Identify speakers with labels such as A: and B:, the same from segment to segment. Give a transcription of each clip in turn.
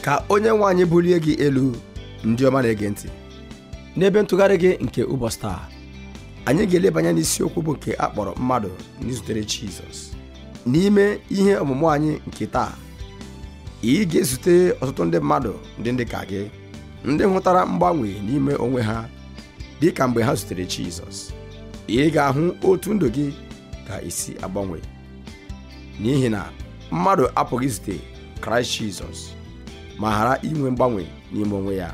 A: Ka onye nwe anyị bulie gị elu, ndị ọma na-ege ntị. N'ebe ntụgharị gị nke ụbọchị taa, anyị ga-eleba anya n'isiokwu bụ nke akpọrọ mmadụ n'izutere Jizọs. N'ime ihe ọmụmụ anyị nke taa, ị ga-ezute ọtụtụ ndị mmadụ ndị ka gị, ndị hụtara mgbanwe n'ime onwe ha dị ka mgbe ha zutere Jizọs. Ị ga-ahụ otu ndụ gị ga-esi agbanwe, n'ihi na mmadụ apụghị izute Kraịst Jizọs ma ghara inwe mgbanwe n'ime onwe ya.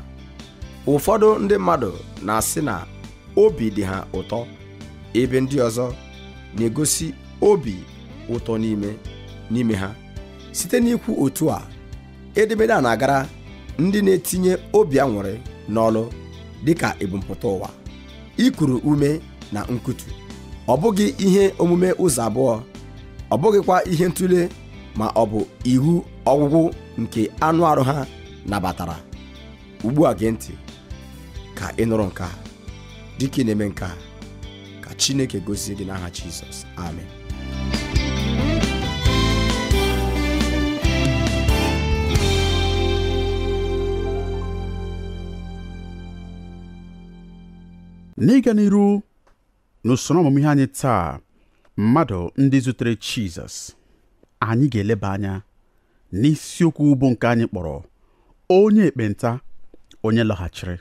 A: Ụfọdụ ndị mmadụ na-asị na obi dị ha ụtọ, ebe ndị ọzọ na-egosi obi ụtọ n'ime ha. Site n'ikwu otu a, edemede a na-agara ndị na-etinye obi aṅụrị n'ọlụ dịka ebumpụta ụwa, ikuru ume na nkutu. Ọ bụghị ihe omume ụzọ abụọ, ọ bụghịkwa ihe ntụle, ma ọ bụ iwu ọgwụgwụ nke anụ arụ ha nabatara. Ugbu a gee ntị ka ị nụrụ nke a. Dịka ị na-eme nke a, ka Chineke gozie gị n'aha Jizọs. Amen.
B: N'ịga n'iru n'usoro ọmụmụ ihe anyị taa, mmadụ ndị zutere Jizọs, anyị ga-eleba anya n'isiokwu bụ nke anyị kpọrọ onye ekpenta onye lọghachiri.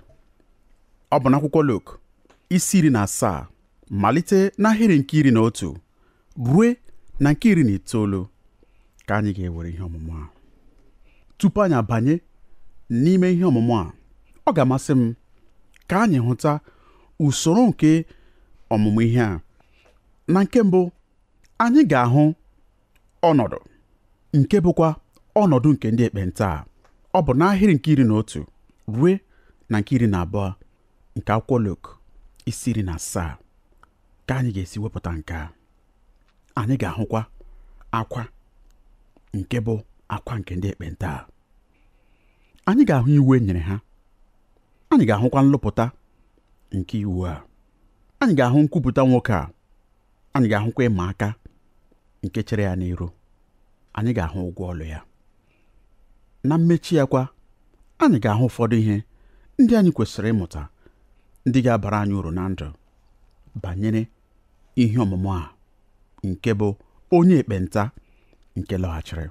B: Ọ bụ n'akwụkwọ Luk isi 17 malite n'ahịrị nke 11 ruo na nke 19 ka anyị ga-ewere ihe ọmụmụ a. Tupu anyị abanye n'ime ihe ọmụmụ a, ọ ga-amasị m ka anyị hụta usoro nke ọmụmụ ihe a. Na nke mbụ, anyị ga-ahụ ọnọdụ nke bụkwa ọnọdụ nke ndị ekpenta. Ọ bụ n'ahịrị nke 11 ruo na nke 12 nke akwụkwọ Luk isi 17 ka anyị ga-esi wepụta nke a. Anyị ga-ahụkwa akwa nke bụ akwa nke ndị ekpenta. Anyị ga-ahụ iwu e nyere ha. Anyị ga-ahụkwa nlụpụta nke iwu a. Anyị ga-ahụ nkwupụta nwoke a. Anyị ga-ahụkwa ịma aka nke chere ya n'iru. Anyị ga-ahụ ụgwọ ọlụ ya. Na mmechi ya kwa, anyị ga-ahụ ụfọdụ ihe ndị anyị kwesịrị ịmụta, ndị ga-abara anyị uru na ndụ banyere ihe ọmụmụ a nke bụ onye ekpenta nke lọghachiri.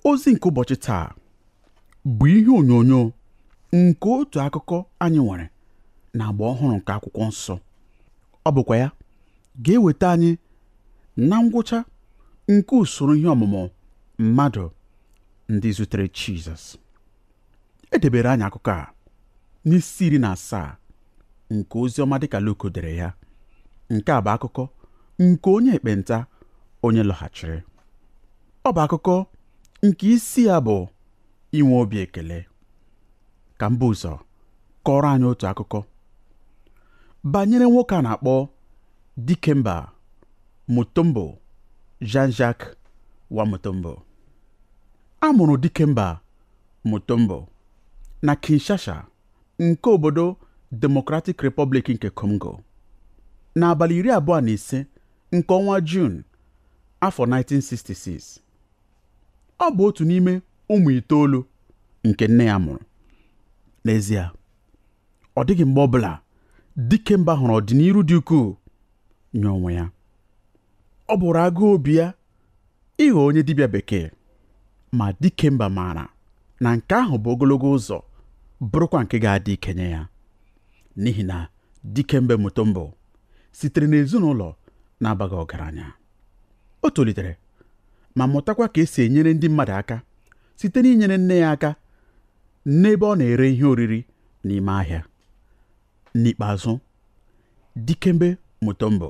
B: Ozi nke ụbọchị taa bụ ihe onyonyo nke otu akụkọ anyị nwere na agba ọhụrụ nke akwụkwọ nsọ. Ọ bụkwa ya ga-eweta anyị na ngwụcha nke usoro ihe ọmụmụ mmadụ ndị zutere Jizọs. Edebere anyị akụkọ a n'isi 17 nke ozi ọma dịka Luk dere ya. Nke a bụ akụkọ nke onye ekpenta onye lọghachiri. Ọ bụ akụkọ nke isi ya bụ inwe obi ekele. Ka mbụ ụzọ kọrọ anyị otu akụkọ banyere nwoke a na-akpọ Dikemba Mutombo Jean-Jacques wa Mutombo. A mụrụ Dikemba Mutombo na Kinshasa nke obodo Democratic Republic nke Congo n'abalị 25 nke ọnwa June afọ 1966. Ọ bụ otu n'ime ụmụ 9 nke nne ya mụrụ. N'ezie, ọ dịghị mgbe ọbụla Dikemba hụrụ ọdịnihu dị ukwuu nye onwe ya. Ọ bụrụ agụụ obi ya ịghọ onye dibịa bekee, ma Dikemba maara na nke ahụ bụ ogologo ụzọ bụrụkwa nke ga-adị ike nye ya, n'ihi na Dikemba Mutombo sitere n'ezinụlọ na-abaghị ọgaranya. O tolitere ma mụtakwa ka esi enyere ndị mmadụ aka site n'inyere nne ya aka n'ebe ọ na-ere ihe oriri n'ime ahịa. N'ikpeazụ, Dikemba Mutombo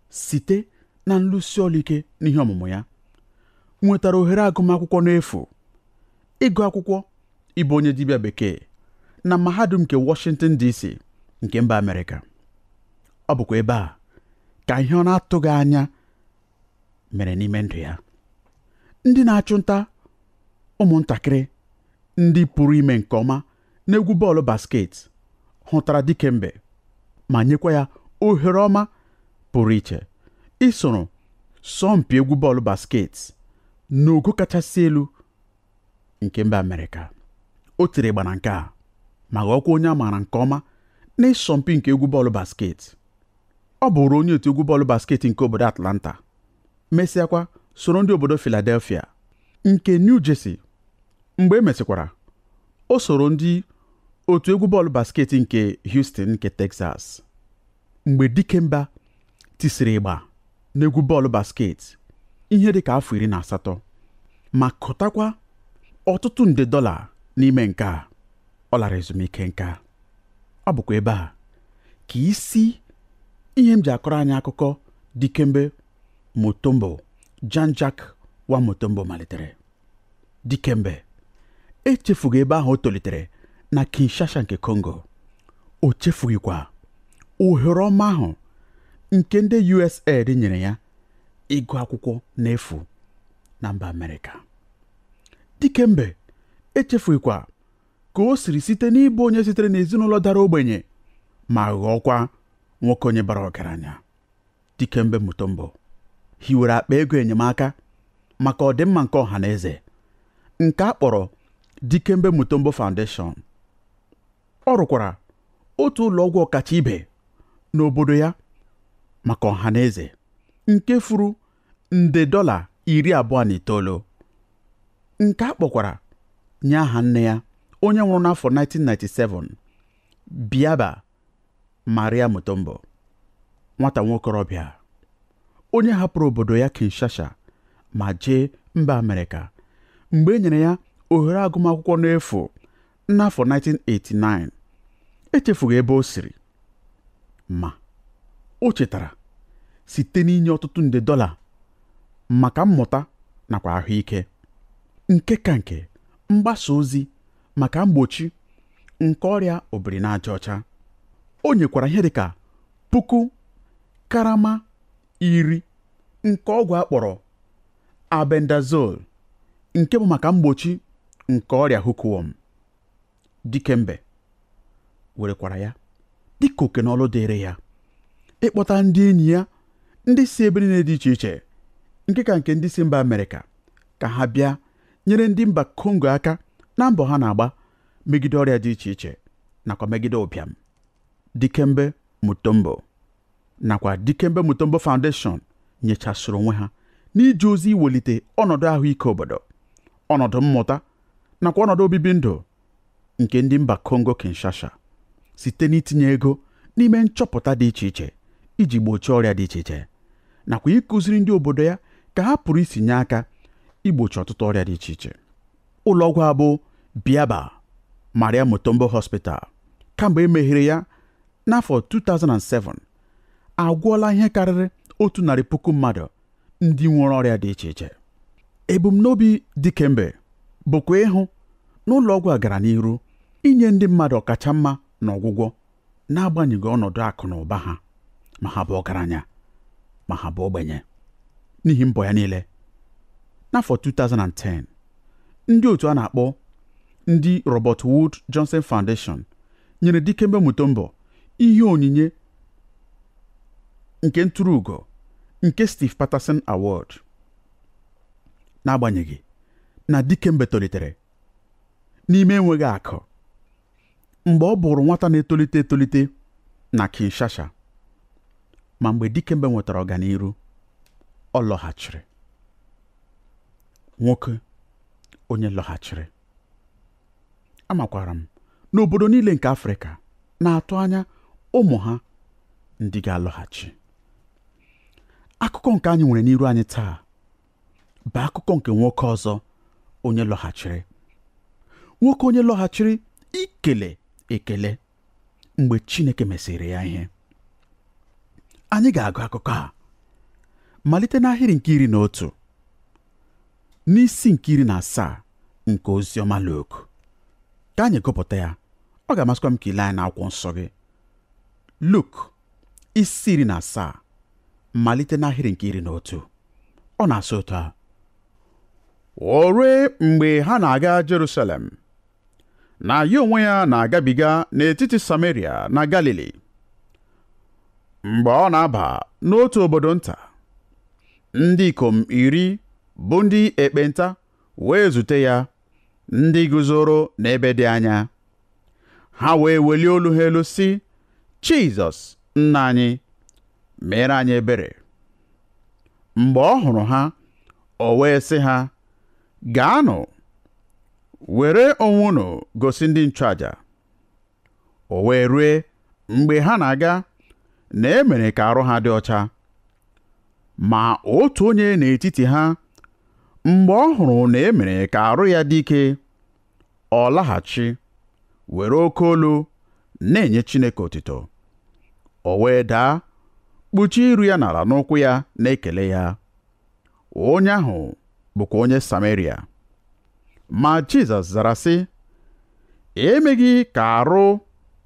B: site na nlụsi ọrụ ike n'ihe ọmụmụ ya nwetara ohere agụmakwụkwọ n'efu, ịgụ akwụkwọ ịbụ onye dibịa bekee na mahadum nke Washington DC nke mba Amerịka. Ọ bụkwa ebe a ka ihe ọ na-atụghị anya mere n'ime ndụ ya. Ndị na-achụ nta ụmụntakịrị ndị pụrụ ime nke ọma n'egwu bọọlụ basket hụtara Dikemba ma nyekwa ya ohere ọma pụrụ iche isoro sọmpi egwu bọọlụ basket n'ogo kachasị elu nke mba Amerịka. o tiri ịgba na nke a ma ghọọkwa onye a maara nke ọma n'ịsọmpi nke egwu bọọlụ basket. Ọ bụrụ onye otu egwu bọọlụ basket nke obodo Atlanta, mesịakwa soro ndị obodo Philadelphia nke New Jersey. Mgbe e mesịkwara, o soro ndị otu egwu bọọlụ basket nke Houston nke Texas. Mgbe Dikemba tisiri ịgba n'egwu bọọlụ basket ihe dị ka afọ 18 ma kụtakwa ọtụtụ nde dọla n'ime nke a, ọ lara ezumike nka. Ọ bụkwa ebe a ka isi ihe m ji akọrọ anyị akụkọ Dikembe Mutombo Jean-Jacques wa Mutombo malitere. Dikembe echefughị ebe ahụ o tolitere na Kinshasa nke Congo. O chefughịkwa ohere ọma ahụ nke ndị USAID nyere ya ịgụ akwụkwọ n'efu na mba Amerịka. Dikembe echefughịkwa ka o siri site n'ịbụ onye sitere n'ezinụlọ dara ogbenye ma ghọọkwa nwoke onye bara ọgaranya. Dikembe Mutombo hiwere akpa ego enyemaka maka ọdịmma nke ọha na eze nke a kpọrọ Dikembe Mutombo Foundation. Ọ rụkwara otu ụlọ ọgwụ ọkacha ibe n'obodo ya maka ọha na eze nke furu nde dọla $29 nke a kpọkwara nye aha nne ya onye nwụrụ n'afọ 1997, Biaba Maria Mutombo, nwata nwokorobịa onye hapụrụ obodo ya Kinshasa ma jee mba Amerịka mgbe e nyere ya ohere agụmakwụkwọ n'efu n'afọ 1989. Echefughị ebe o siri, ma o chetara site n'inye ọtụtụ nde dọla maka mmụta nakwa ahụike, nke ka nke mgbasa ozi maka mgbochi nke ọrịa obirinaja ọcha. O nyekwara ihe dịka 1000 karama 10 nke ọgwụ akpọrọ albendazole nke bụ maka mgbochi nke ọrịa hookworm. Dikembe werekwara ya dịka oke n'ọlụ dịrị ya ịkpọta ndị enyi ya ndị si ebe niile dị iche iche nke ka nke ndị si mba Amerịka ka ha bịa nyere ndị mba Congo aka na mbọ ha na-agba megide ọrịa dị iche iche nakwa megide ụbịam. Dikembe Mutombo nakwa Dikembe Mutombo Foundation nyechasịrị onwe ha n'ije ozi iwelite ọnọdụ ahụike obodo, ọnọdụ mmụta nakwa ọnọdụ obibi ndụ nke ndị mba Congo Kinshasa site n'itinye ego n'ime nchọpụta dị iche iche iji gbochie ọrịa dị iche iche nakwa ịkụziri ndị obodo ya ka ha pụrụ isi nye aka igbochi ọtụtụ ọrịa dị iche iche. Ụlọ ọgwụ a bụ Biaba Maria Mutombo Hospital kamgbe e meghere ya n'afọ 2007 agwọọla ihe karịrị 100,000 mmadụ ndị nwere ọrịa dị iche iche. Ebumnobi Dikembe bụkwa ịhụ n'ụlọ ọgwụ a gara n'iru inye ndị mmadụ ọkacha mma n'ọgwụgwọ n'agbanyeghị ọnọdụ akụ na ụba ha, ma ha bụ ọgaranya ma ha bụ ogbenye. N'ihi mbọ ya niile, n'afọ 2010 ndị otu a na-akpọ ndị Robert Wood Johnson Foundation nyere Dikembe Mutombo ihe onyinye nke ntụrụugo nke Steve Patterson Award. N'agbanyeghị na Dikembe tolitere n'ime enweghị akụ, mgbe ọ bụrụ nwata na-etolite etolite na Kinshasa, ma mgbe Dikembe nwetara ọganiru, ọ lọghachiri. Nwoke onye lọghachiri. Amakwara m n'obodo niile nke Afrịka na-atụ anya ụmụ ha ndị ga-alọghachi. Akụkọ nke anyị nwere n'iru anyị taa bụ akụkọ nke nwoke ọzọ onye lọghachiri. Nwoke onye lọghachiri ikele ekele mgbe Chineke mesịrị ya ihe. Anyị ga-agụ akụkọ a malite n'ahịrị nke 11 n'isi nke 17 nke oziọma Luk. Ka anyị gụpụta ya, ọ ga-amasịkwa m ka ile anyị n'akwụkwọ nsọ gị. Luk isi 17 malite n'ahịrị nke 11. Ọ na-asị otu a: o rue mgbe ha na-aga Jerusalem, na ya onwe ya na-agabiga n'etiti Samaria na Galili. Mgbe ọ na-aba n'otu obodo nta, ndị ikom 10 bụ ndị ekpenta wee zute ya ndị guzoro n'ebe dị anya. Ha wee welie olu ha elu sị, Jizọs, Nna anyị, mere anyị ebere. Mgbe ọ hụrụ ha, o wee sị ha, gaanụ were onwe unu gosi ndị nchụaja. O wee rue mgbe ha na-aga na e mere ka arụ ha dị ọcha. Ma otu onye n'etiti ha, mgbe ọ hụrụ na e mere ka arụ ya dị ike, ọ laghachi were oke olu na-enye Chineke otuto. O wee daa kpuchie iru ya n'ala n'ụkwụ ya na-ekele ya. Onye ahụ bụkwa onye Sameria. Ma Jizọs zara sị, emeghị ka arụ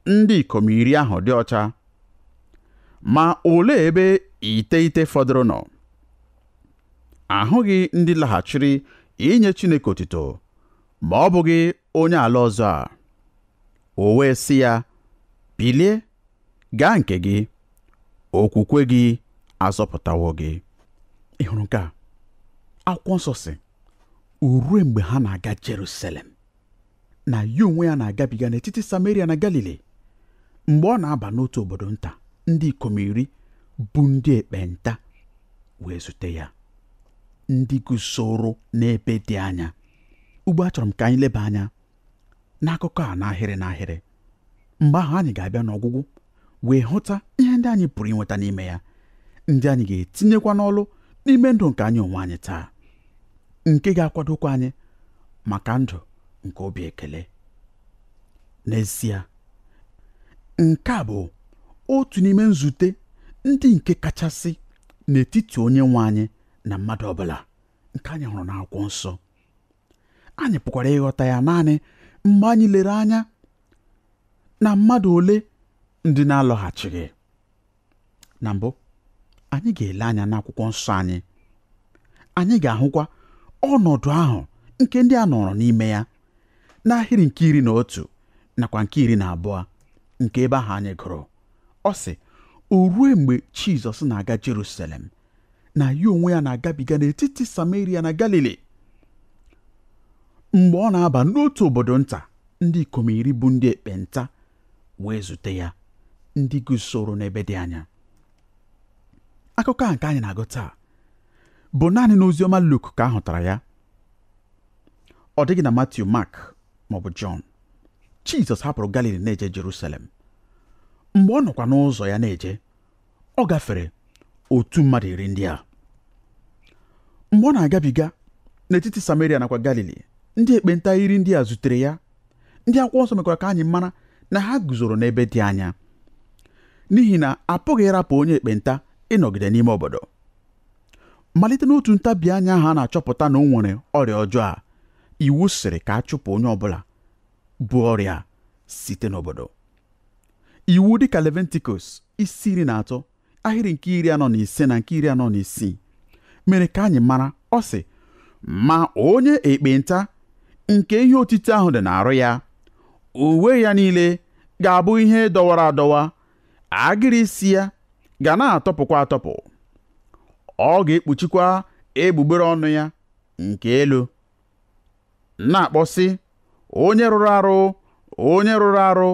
B: ndị ikom 10 ahụ dị ọcha. Ma olee ebe 9 fọdụrụ nọ? Ahụghị ndị laghachiri inye Chineke otuto ma ọ bụghị onye ala ọzọ a. O wee sị ya, bilie, gaa nke gị, okwukwe gị azọpụtawo gị. Ị hụrụ nke a? Akwụkwọ nsọ sị, o ruo mgbe ha na-aga Jerusalem, na ya onwe ya na-agabiga n'etiti Samaria na Galili. Mgbe ọ na-aba n'otu obodo nta, ndị ikom 10 bụ ndị ekpenta wee zute ya, ndị guzoro n'ebe dị anya. Ugbu a chọrọ m ka anyị leba anya n'akụkọ a n'ahịrị n'ahịrị. Mgbe ahụ anyị ga-abịa n'ọgwụgwụ wee hụta ihe ndị anyị pụrụ inweta n'ime ya, ndị anyị ga-etinyekwa n'ọlụ n'ime ndụ nke anyị onwe anyị taa, nke ga-akwadokwa anyị maka ndụ nke obi ekele. N'ezie, nke a bụ otu n'ime nzute ndị nke kachasị n'etiti onye nwe anyị na mmadụ ọbụla nke anyị hụrụ n'akwụkwọ nsọ. Anyị pụkwara ịghọta ya naanị mgbe anyị lere anya na mmadụ ole ndị na-alọghachighị. Na mbụ, anyị ga-ele anya n'akwụkwọ nsọ anyị. Anyị ga-ahụkwa ọnọdụ ahụ nke ndị a nọrọ n'ime ya n'ahịrị nke 11 nakwa nke 12 nke ebe ahụ anyị gụrụ. Ọ sị, o ruo mgbe Jizọs na-aga Jerusalem, na ya onwe ya na-agabiga n'etiti Samaria na Galili. Mgbe ọ na-aba n'otu obodo nta, ndị ikom 10 bụ ndị ekpenta wee zute ya, ndị guzoro n'ebe dị anya. Akụkọ a nke anyị na-agụ taa bụ naanị n'oziọma Luk ka a hụtara ya. Ọ dịghị na Matthew, Mark maọbụ John. Jizọs hapụrụ Galili na-eje Jerusalem. Mgbe ọ nọkwa n'ụzọ ya na-eje, ọ gafere otu mmadụ 10 ndị a. Mgbe ọ na-agabiga n'etiti Samaria nakwa Galili, ndị ekpenta 10 ndị a zutere ya. Ndị akwụkwọ nsọ mekwara ka anyị mara na ha guzoro n'ebe dị anya, n'ihi na apụghị ịrapụ onye ekpenta ịnọgide n'ime obodo. Malite n'otu ntabi anya ahụ a na-achọpụta na o nwere ọrịa ọjọọ a, iwu sịrị ka a chụpụ onye ọbụla bụ ọrịa site n'obodo. Iwu dịka Leviticus 13 ahịrị nke 45 na nke 46 mere ka anyị mara, ọ sị, ma onye ekpenta nke ihe otiti ahụ dị n'arụ ya, uwe ya niile ga-abụ ihe dọwara adọwa, agịrị isi ya ga na-atọpụkwa atọpụ. Ọ ga-ekpuchikwa egbugbere ọnụ ya nke elu, na-akpọsị, onye rụrụ arụ, onye rụrụ arụ.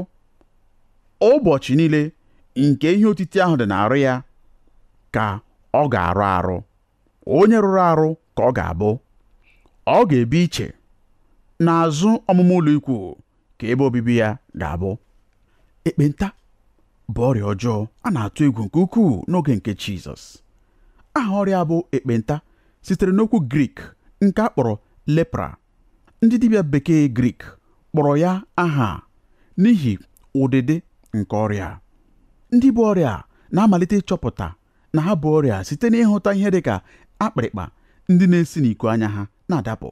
B: Ụbọchị niile nke ihe otiti ahụ dị n'arụ ya ka ọ ga-arụ arụ. Onye rụrụ arụ ka ọ ga-abụ. Ọ ga-ebi iche n'azụ ọmụma ụlọ ikwu ka ebe obibi ya ga-abụ. Ekpenta bụ ọrịa ọjọọ a na-atụ egwu nke ukwuu n'oge nke Jizọs. Aha ọrịa bụ ekpenta sitere n'okwu Grik nke a kpọrọ lepra. Ndị dibịa bekee Grik kpọrọ ya aha n'ihi ụdịdị nke ọrịa. Ndị bụ ọrịa na-amalite ịchọpụta na ha bụ ọrịa site n'ịhụta ihe dịka akpịrịkpa ndị na-esi n'iko anya ha na-adapụ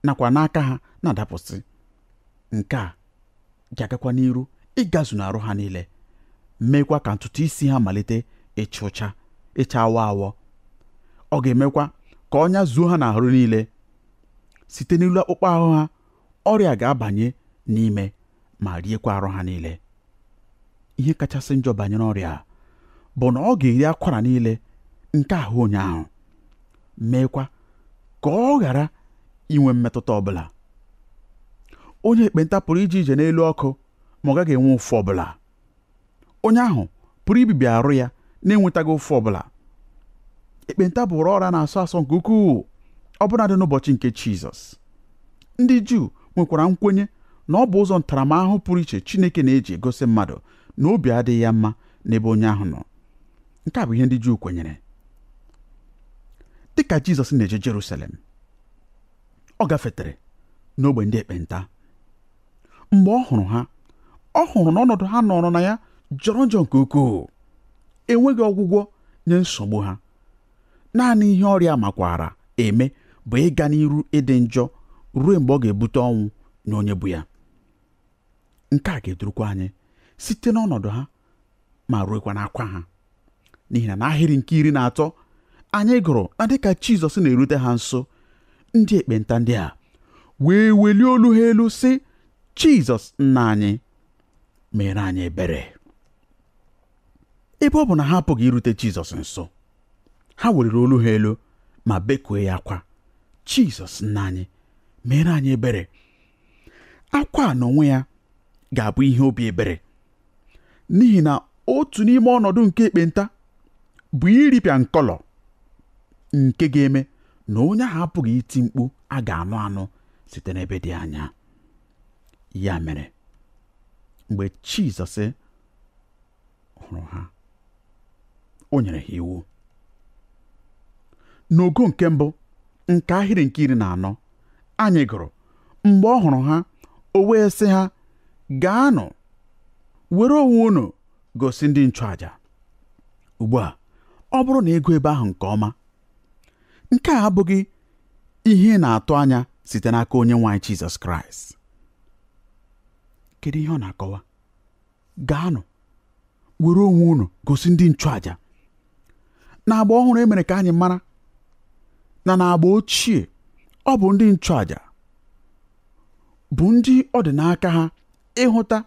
B: nakwa n'aka ha na-adapụsị. Nke a ga-agakwa n'iru ịgazu n'arụ ha niile, meekwa ka ntutu isi ha malite ịcha awọ awọ. Ọ ga-emekwa ka ọnya zuo ha n'ahụ niile. Site n'elu akpụkpọ ahụ ha, ọrịa ga-abanye n'ime ma riekwa arụ ha niile. Ihe kachasị njọ banyere ọrịa bụ na ọ ga-eri akwara niile nke ahụ onye ahụ, meekwa ka ọ ghara inwe mmetụta ọbụla. onye ekpenta pụrụ ije ije n'elu ọkụ ma ọ gaghị enwe ụfụ ọbụla. Onye ahụ pụrụ ibibi arụ ya na-enwetaghị ụfụ ọbụla. Ekpenta bụrụ ọrịa na-asọ asọ nke ukwuu ọbụnadị n'ụbọchị nke Jizọs. Ndị Juu nwekwara nkwenye na ọ bụ ụzọ ntaramahụhụ pụrụ iche Chineke na-eji egosi mmadụ na obi adịghị ya mma n'ebe onye ahụ nọ. Nke a bụ ihe ndị Juu kwenyere. Dịka Jizọs na-eje Jerusalem, ọ gafetere n'ogbe ndị ekpenta. Mgbe ọ hụrụ ha, ọ hụrụ na ọnọdụ ha nọrọ na ya jọrọ njọ nke ukwuu. Enweghị ọgwụgwọ nye nsogbu ha. Naanị ihe ọrịa makwara eme bụ ịga n'iru ịdị njọ ruo mgbe ọ ga-ebute ọnwụ nye onye bụ ya. Nke a ga-edurukwa anyị site n'ọnọdụ ha ma ruokwa n'akwa ha. N'ihi na n'ahịrị nke 13 anyị gụrụ na dịka Jizọs na-erute ha nso, ndị ekpenta ndị a wee welie olu ha elu sị, Jizọs nna anyị, mere anyị ebere. Ebe ọ bụ na ha apụghị irute Jizọs nso, ha weliri olu ha elu ma bekue ya akwa, Jizọs nna anyị, mere anyị ebere. Akwa a n'onwe ya ga-abụ ihe obi ebere, n'ihi na otu n'ime ọnọdụ nke ekpenta bụ iripịa nkọlọ nke ga-eme na onye ahụ apụghị iti mkpu a ga-anụ anụ site n'ebe dị anya. Ya mere, mgbe Jizọs hụrụ ha, o nyere ha iwu. N'ogo nke mbụ nke ahịrị nke 14 anyị gụrụ, mgbe ọ hụrụ ha, o wee sị ha, gaanụ were onwe unu gosi ndị nchụaja. Ugbu a, ọ bụrụ na ego ebe ahụ nke ọma, nke a abụghị ihe na-atụ anya site n'aka onye nwe anyị Jizọs Kraịst. Kedu ihe ọ na-akọwa? Gaanụ were onwe unu gosi ndị nchụaja. N'agba ọhụrụ emere ka anyị mara na n'agba ochie, ọ bụ ndị nchụaja bụ ndị ọ dị n'aka ha ịhụta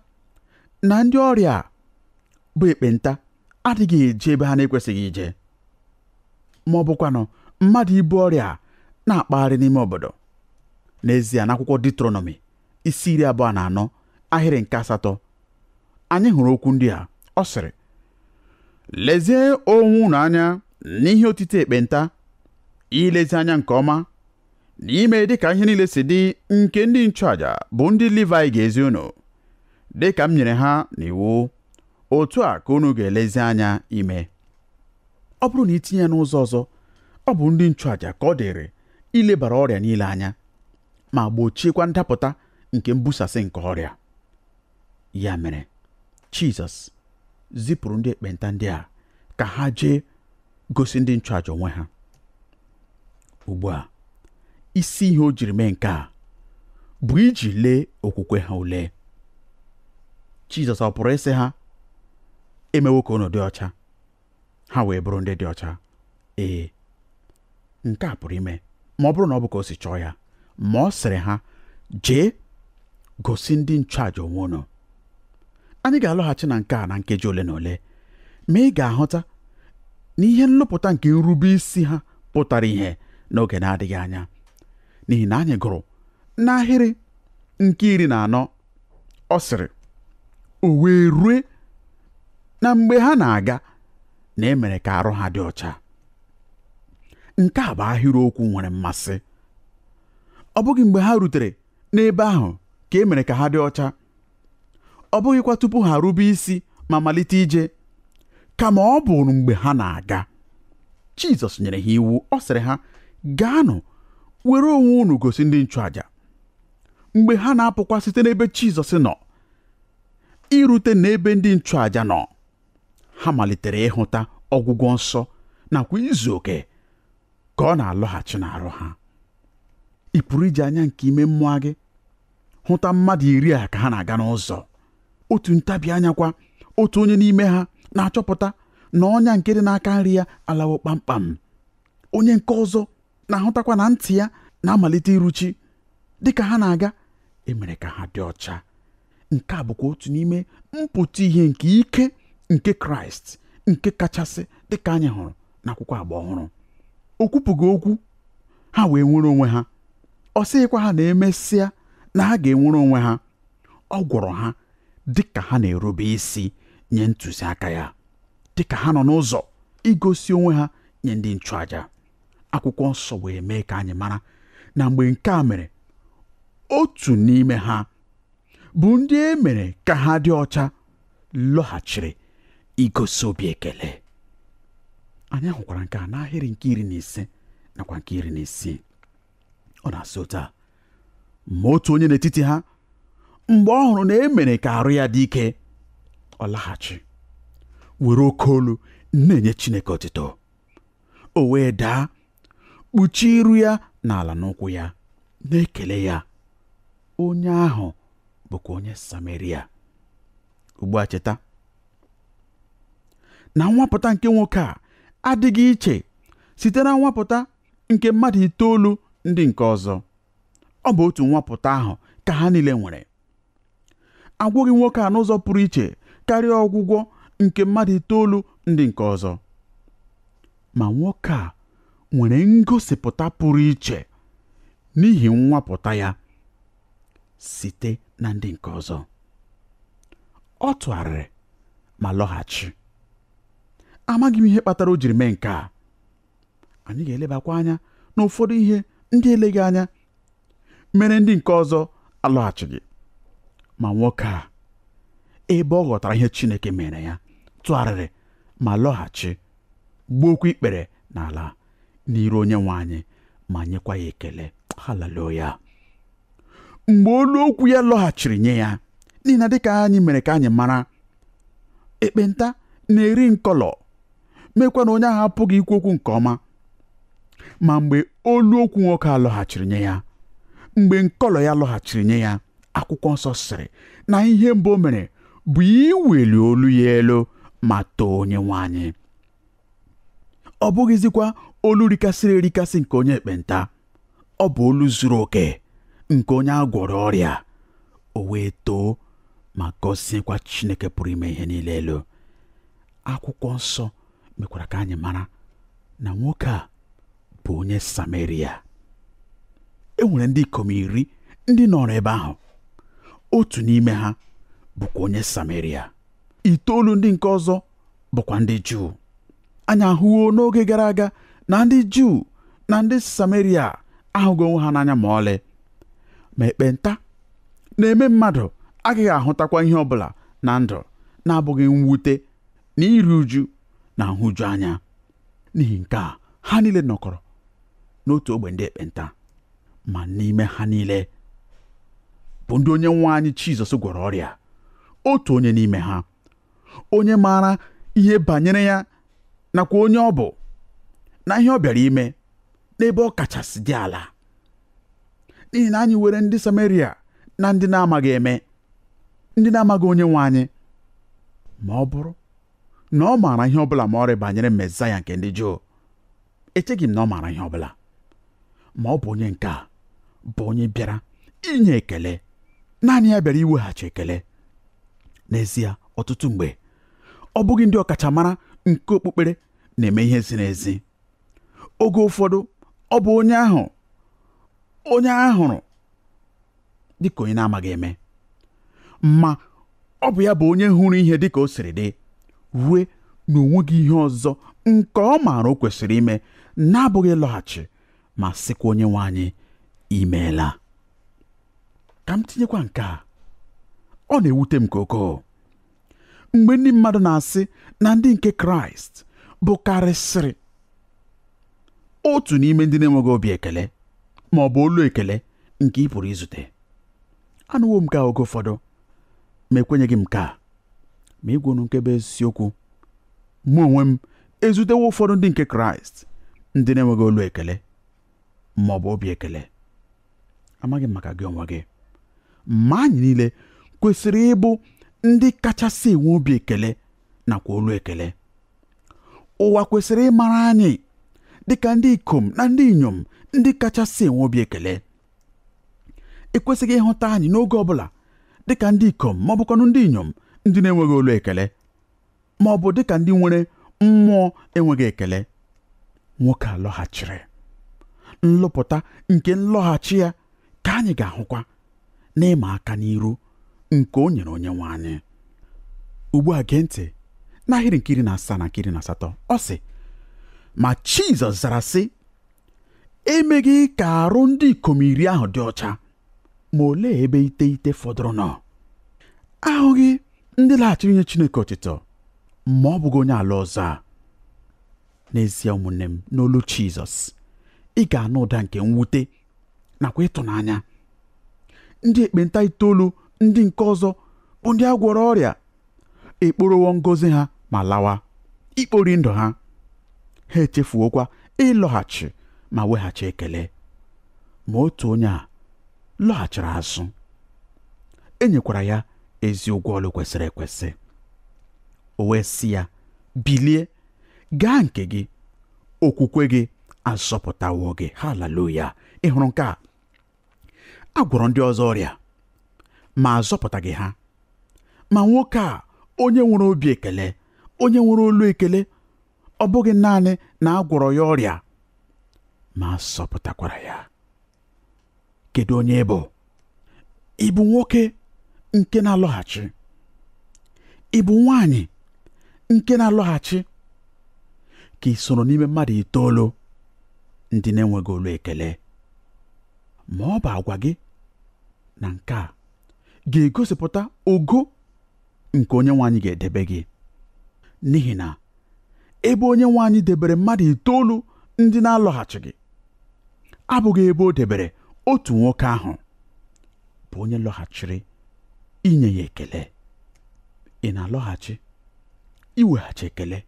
B: na ndị ọrịa bụ ekpenta adịghị eje ebe ha na-ekwesịghị ije, ma ọ bụkwanụ mmadụ ibu ọrịa na-akpagharị n'ime obodo. N'ezie, n'akwụkwọ Deuteronomy isi 24 ahịrị nke 8 anyị hụrụ okwu ndị a. Ọ sịrị, lezie onwe unu anya n'ihe otite ekpenta, ilezi anya nke ọma n'ime dịka ihe niile si dị nke ndị nchụaja bụ ndị Livayị ga-ezi unu, dịka m nyere ha n'iwu, otu a ka unu ga-elezi anya ime. Ọ bụrụ na itinye ya n'ụzọ ọzọ, ọ bụ ndị nchụaja ka ọ dịrị ilebara ọrịa niile anya ma gbochiekwa ndapụta nke mbusasị nke ọrịa. Ya mere, Jizọs zipụrụ ndị ekpenta ndị a ka ha jee gosi ndị nchụaja onwe ha. Ugbu a, isi ihe o jiri mee nke a bụ iji lee okwukwe ha ule. Jizọs ọ pụrụ ịsị ha, emewo ka unu dị ọcha, ha wee bụrụ ndị dị ọcha? Ee, nke a pụrụ ime ma ọ bụrụ na ọ bụ ka o si chọọ ya. Ma ọ sịrị ha, jee gosi ndị nchụaja onwe unu. Anyị ga-alọghachi na nke a na nkeji ole na ole, ma ị ga-ahụta na ihe nlụpụta nke nrube isi ha pụtara ihe n'oge na-adịghị anya. N'ihi na anyị gụrụ n'ahịrị nke 14, ọ sịrị, o wee rue na mgbe ha na-aga, na emere ka arụ ha dị ọcha. Nke a bụ ahịrịokwu nwere mmasị. Ọ bụghị mgbe ha rutere n'ebe ahụ ka e mere ka ha dị ọcha, ọ bụghịkwa tupu ha rube isi ma malite ije, kama ọ bụ mgbe ha na-aga. Jizọs nyere ha iwu. Ọ sịrị ha, gaanụ were onwe unu gosi ndị nchụaja. Mgbe ha na-apụkwa site n'ebe Jizọs nọ irute n'ebe ndị nchụaja nọ, ha malitere ịhụta ọgwụgwọ nsọ nakwa izu oke ka ọ na-alọghachi n'arụ ha. Ị pụrụ iji anya nke ime mmụọ gị hụta mmadụ 10 ka ha na-aga n'ụzọ. Otu ntabi anya kwa, otu onye n'ime ha na-achọpụta na ọnya nke dị n'aka nri ya alawo kpamkpam. Onye nke ọzọ na-ahụtakwa na ntị ya na-amalite iruchi. Dịka ha na-aga, emere ka ha dị ọcha. Nke a bụkwa otu n'ime mpụta ihe nke ike nke Kraịst nke kachasị, dịka anyị hụrụ n'akwụkwọ Agba Ọhụrụ. O kwupụghị okwu, ha wee nwere onwe ha. Ọ sịghịkwa ha na emesịa na ha ga-enwere onwe ha. Ọ gwọrọ ha dị ka ha na-erube isi nye ntụziaka ya, dị ka ha nọ n'ụzọ igosi onwe ha nye ndị nchụaja. Akwụkwọ nsọ wee mee ka anyị mara na mgbe nke a mere, otu n'ime ha bụ ndị e mere ka ha dị ọcha lọghachiri igosi obi ekele. Anyị hụkwara nke a n'ahịrị nke 15 nakwa nke 16. Ọ na-asị otu a: ma otu onye n'etiti ha, mgbe ọ hụrụ na e mere ka arụ ya dị ike, ọ laghachi were oke olu na-enye Chineke otuto. O wee daa, kpuchie iru ya n'ala n'ụkwụ ya, na-ekele ya. Onye ahụ bụkwa onye Sameria. Ugbu a cheta na nwapụta nke nwoke a adịghị iche site na nwapụta nke mmadụ 9 ndị nke ọzọ. Ọ bụ otu nwapụta ahụ ka ha niile nwere. Agwọghị nwoke a n'ụzọ pụrụ iche karịa ọgwụgwọ nke mmadụ 9 ndị nke ọzọ. Ma nwoke a nwere ngosipụta pụrụ iche n'ihi nwapụta ya site na ndị nke ọzọ. Ọ tụgharịrị ma lọghachi. Amaghị m ihe kpatara o jiri mee nke a. Anyị ga-elebakwa anya n'ụfọdụ ihe ndị eleghị anya mere ndị nke ọzọ alọghachighị. Ma nwoke a, ebe ọ ghọtara ihe Chineke mere ya, tụgharịrị ma lọghachi, gbuokwa ikpere n'ala n'iru Onyenwe anyị ma nyekwa ya ekele. Haleluya! Mgbe olu okwu ya lọghachiri nye ya, n'ihi na dịka anyị mere ka anyị mara, ekpenta na-eri nkọlọ, mekwa na onye ahụ apụghị ikwu okwu nke ọma. Ma mgbe olu okwu nwoke a lọghachiri nye ya, mgbe nkọlọ ya lọghachiri nye ya, akwụkwọ nsọ sịrị na ihe mbụ o mere bụ iweli olu ya elu ma too Onyenwe anyị. Ọ bụghịzikwa olu rikasịrị erikasị nke onye ekpenta. Ọ bụ olu zuru oke nke onye a gwọrọ ọrịa. O wee too ma gọziekwa Chineke pụrụ ime ihe niile elu. Akwụkwọ nsọ mekwara ka anyị mara na nwoke a bụ onye Sameria. E nwere ndị ikom 10 ndị nọrọ ebe ahụ. Otu n'ime ha bụkwa onye Sameria. 9 ndị nke ọzọ bụkwa ndị Juu. Anyị ahụwo n'oge gara aga na ndị Juu na ndị Sameria ahụghị onwe ha n'anya ma ọlị. Ma ekpenta na-eme mmadụ agaghị ahụtakwa ihe ọbụla na ndụ na-abụghị mwute na iru uju na nhụju anya. N'ihi nke a, ha niile nọkọrọ n'otu ogbe ndị ekpenta, ma n'ime ha niile bụ ndị Onyenwe anyị Jizọs gwọrọ ọrịa. Otu onye n'ime ha, onye maara ihe banyere ya nakwa onye ọ bụ na ihe ọ bịara ime n'ebe ọ kachasị dị ala. N'ihi na anyị were ndị Sameria na ndị na-amaghị eme, ndị na-amaghị Onyenwe anyị. Ma ọ bụrụ na ọ maara ihe ọbụla ma ọrịa banyere Mesaya nke ndị Juu, echeghị m na ọ maara ihe ọbụla. Ma ọ bụ onye nke a bụ onye bịara inye ekele. Naanị ya bịara iweghachi ekele. N'ezie, ọtụtụ mgbe ọ bụghị ndị ọkachamara nke okpukpere na-eme ihe ziri ezi. Oge ụfọdụ ọ bụ onye ahụrụ dịka onye na-amaghị eme, ma ọ bụ ya bụ onye hụrụ ihe dịka o siri dị, rue na onweghị ihe ọzọ nke ọ maara o kwesịrị ime na-abụghị lọghachi ma sịkwa Onyenwe anyị imeela. Ka m tinyekwa nke a, ọ na-ewute m ka ukwuu mgbe ndị mmadụ na-asị na ndị nke Kraịst bụkarịsịrị otu n'ime ndị na-enweghị obi ekele ma ọ bụ olu ekele nke ị pụrụ izute. Anụwo m ka oge ụfọdụ, ma ekwenyeghị m ka, ma ịgwụnụ nke bụ eziokwu, mụ onwe m ezutewo ụfọdụ ndị nke Kraịst ndị na-enweghị olu ekele ma ọ bụ obi ekele. Amaghị m maka gị onwe gị, ma anyị niile kwesịrị ịbụ ndị kachasị enwe obi ekele nakwa olu ekele. Ụwa kwesịrị ịmara anyị dịka ndị ikom na ndị inyom ndị kachasị enwe obi ekele. Ekwesịghị ịhụta anyị n'oge ọbụla dịka ndị ikom ma ọ bụkwanụ ndị inyom ndị na-enweghị olu ekele, ma ọ bụ dịka ndị nwere mmụọ enweghị ekele. Nwoke a lọghachiri. Nlụpụta nke nlọghachi ya ka anyị ga-ahụkwa na ịma aka n'iru nke o nyere Onyenwe anyị. Ugbu a gee ntị n'ahịrị nke 17 na 18. Ọ sị, ma Jizọs zara sị, emeghị ka arụ ndị ikom 10 ahụ dị ọcha, ma olee ebe 9 fọdụrụ nọ? Ahụghị ndị laghachiri nye Chineke otito ma ọ bụghị onye ala ọzọ a. N'ezie ụmụnne m, n'olu Jizọs ị ga-anụ ụda nke mwute nakwa ịtụnanya. Ndị ekpenta 9 ndị nke ọzọ bụ ndị a gwọrọ ọrịa, ekporowo ngọzi ha ma lawa, ikpori ndụ ha. Ha echefuokwa ịlọghachi ma weghachi ekele. Ma otu onye a lọghachiri azụ, e nyekwara ya ezi ụgwọ ọlụ kwesịrị ekwesị. O wee sị ya, bilie, gaa nke gị, okwukwe gị azọpụtawo gị. Haleluya! Ị hụrụ nke a? A gwọrọ ndị ọzọ ọrịa ma azọpụtaghị ha. Ma nwoke a, onye nwere obi ekele, onye nwere olu ekele, ọ bụghị naanị na a gwọrọ ya ọrịa ma azọpụtakwara ya. Kedu onye bụ? Ị bụ nwoke nke na-alọghachi? Ị bụ nwaanyị nke na-alọghachi? Ka ị soro n'ime mmadụ 9 ndị na-enweghị olu ekele? Ma ọ bụ agwa gị na nke a ga-egosipụta ogo nke Onyenwe anyị ga-edebe gị. N'ihi na ebe Onyenwe anyị debere mmadụ 9 ndị na-alọghachighị, abụghị ebe o debere otu nwoke ahụ bụ onye lọghachiri inye ya ekele. Ị na-alọghachi iweghachi ekele?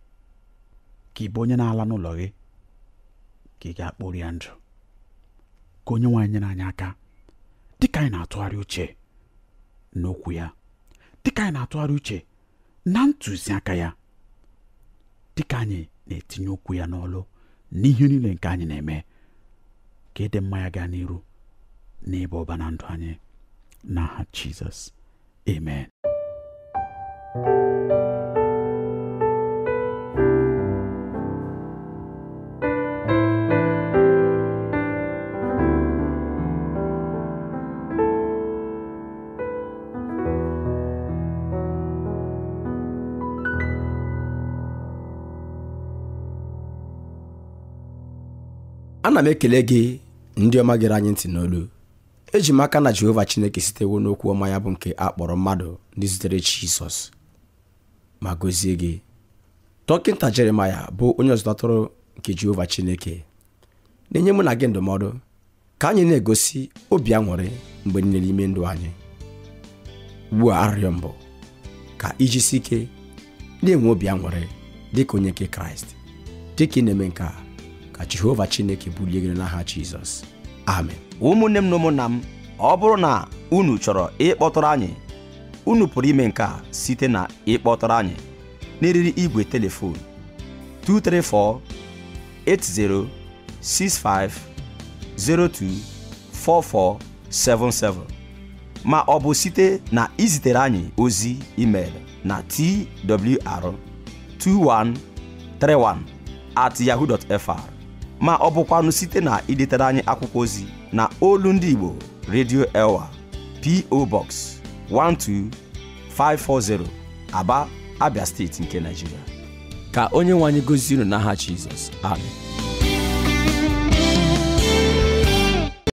B: Ka ị bụ onye na-ala n'ụlọ gị ka ị ga-akpọrọ ya ndụ? Ka Onyenwe anyị nyere anyị aka dịka anyị na-atụgharị uche n'okwu ya, dịka anyị na-atụgharị uche na ntụziaka ya, dịka anyị na-etinye okwu ya n'ọlụ n'ihe niile nke anyị na-eme. Ka ịdị mma ya gaa n'iru n'ebe ọba na ndụ anyị, n'aha Jizọs, amen.
A: Ana m ekele gị ndị ọma gere anyị ntị n'olu. Eji m aka na Jehova Chineke sitewo n'okwu ọma ya bụ nke a kpọrọ mmadụ ndị zutere Jizọs ma gọzie gị. Dọkịnta Jeremaya bụ onye ọzụzụ atụrụ nke Jehova Chineke na-enye mụ na gị ndụmọdụ ka anyị na-egosi obi aṅụrị mgbe niile n'ime ndụ anyị. Ugbu a arịrịọ mbụ ka ijisi ike na-enwe obi aṅụrị dịka onye nke Kraịst. Dịka ị na-eme nke a, ka Jehova Chineke bulie gị n'aha Jizọs, amen.
C: Ụmụnne m na ụmụnna m, ọ bụrụ na unu chọrọ ịkpọtụrụ anyị, unu pụrụ ime nke a site na ịkpọtụrụ anyị n'eriri igwe telefon 234-8065-024477 ma ọ bụ site na izitere anyị ozi email na twr2131@yahoo.fr ma ọ bụkwanụ site na idetere anyị akwụkwọ ozi na Olu Ndị Igbo Radio Elwa, P.O. Box 12540, Aba, Abia Steeti nke Nigeria.
A: Ka Onyenwe anyị gọzie unu n'aha Jizọs, amen.